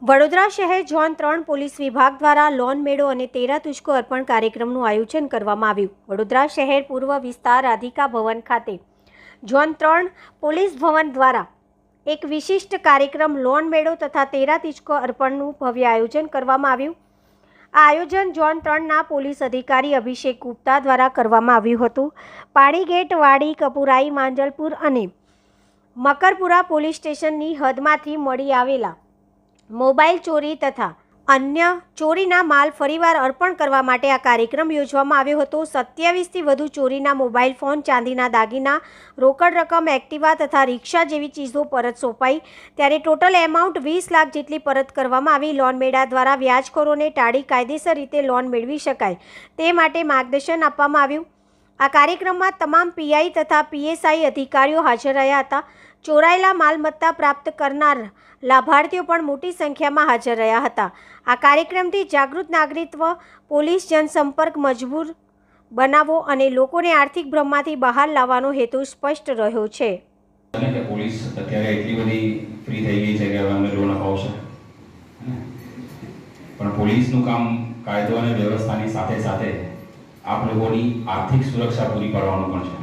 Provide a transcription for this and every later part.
વડોદરા શહેર zone 3 police વિભાગ દ્વારા લોન મેળો અને તેરા તુજકો અર્પણ કાર્યક્રમનું આયોજન કરવામાં આવ્યું। વડોદરા શહેર પૂર્વ વિસ્તાર રાધિકા ભવન ખાતે ઝોન 3 પોલીસ ભવન દ્વારા એક વિશિષ્ટ કાર્યક્રમ લોન મેળો તથા તેરા તુજકો અર્પણનું ભવ્ય આયોજન કરવામાં આવ્યું। આ આયોજન ઝોન 3ના પોલીસ અધિકારી અભિષેક ગુપ્તા દ્વારા કરવામાં આવ્યું હતું। પાણીગેટ, વાડી, કપુરાઈ, માંજલપુર અને મકરપુરા પોલીસ સ્ટેશનની હદમાંથી મળી આવેલા મોબાઈલ ચોરી તથા અન્ય ચોરીના માલ ફરીવાર અર્પણ કરવા માટે આ કાર્યક્રમ યોજવામાં આવ્યો હતો। 27થી વધુ ચોરીના મોબાઈલ ફોન, ચાંદીના દાગીના, રોકડ રકમ, એક્ટિવા તથા રિક્ષા જેવી ચીજો પરત સોંપાઈ, ત્યારે ટોટલ એમાઉન્ટ 20 લાખ જેટલી પરત કરવામાં આવી। લોન મેળા દ્વારા વ્યાજખોરોને ટાળી કાયદેસર રીતે લોન મેળવી શકાય તે માટે માર્ગદર્શન આપવામાં આવ્યું। આ કાર્યક્રમમાં તમામ પીઆઈ તથા પીએસઆઈ અધિકારીઓ હાજર રહ્યા હતા। ચોરાયેલા માલમત્તા પ્રાપ્ત કરનાર લાભાર્થીઓ પણ મોટી સંખ્યામાં હાજર રહ્યા હતા। આ કાર્યક્રમથી જાગૃત નાગરિકત્વ, પોલીસ જનસંપર્ક મજબૂર બનાવવો અને લોકોને આર્થિક ભ્રમમાંથી બહાર લાવવાનો હેતુ સ્પષ્ટ રહ્યો છે। કે પોલીસ અત્યારે એટલી બધી ફ્રી થઈ ગઈ છે કે હવે અમે લોન અપાવશે, પણ પોલીસનું કામ કાયદો અને વ્યવસ્થાની સાથે સાથે આપ લોકોની આર્થિક સુરક્ષા પૂરી પાડવાનું પણ છે।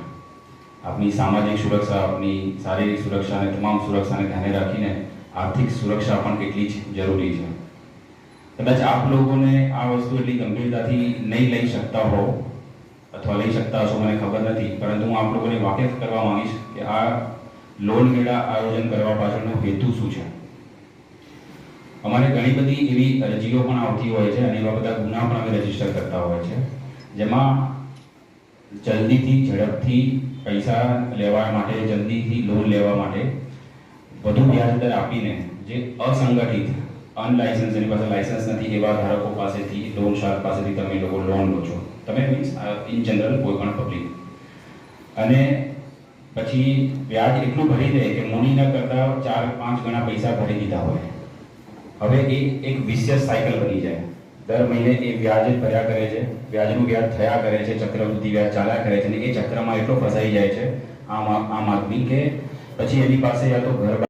આપની સામાજિક સુરક્ષા, આપની શારીરિક સુરક્ષા અને તમામ સુરક્ષાને ધ્યાને રાખીને આર્થિક સુરક્ષા પણ કેટલી જ જરૂરી છે। કદાચ આપ લોકોને આ વસ્તુ એટલી ગંભીરતાથી નહીં લઈ શકતા હો અથવા લઈ શકતા હશો, મને ખબર નથી, પરંતુ હું આપ લોકોને વાકેફ કરવા માંગીશ કે આ લોન મેળા આયોજન કરવા પાછળનો હેતુ શું છે। અમારે ઘણી બધી એવી અરજીઓ પણ આવતી હોય છે અને એવા બધા ગુના પણ અમે રજીસ્ટર કરતા હોય છે, જેમાં જલ્દીથી, ઝડપથી પૈસા લેવા માટે, જલ્દીથી લોન લેવા માટે વધુ વ્યાજ દર આપીને જે અસંગઠિત, અનલાયસન્સ, જેની પાસે લાયસન્સ નથી એવા ધારકો પાસેથી, લોન શાર્ક પાસેથી તમે લોકો લોન લો છો, તમે મીન્સ ઇન જનરલ કોઈ પણ પબ્લિક, અને પછી વ્યાજ એટલું ભરી દે કે મોની ન કરતા 4-5 ગણા પૈસા ભરી દીધા હોય। હવે એ એક વિશિયસ સાયકલ બની જાય। દર મહિને એ વ્યાજ જ ભર્યા કરે છે, વ્યાજનું વ્યાજ થયા કરે છે, ચક્રવૃદ્ધિ વ્યાજ ચાલ્યા કરે છે, અને એ ચક્રમાં એટલો ફસાઈ જાય છે આમ આદમી કે પછી એની પાસે યા તો ઘર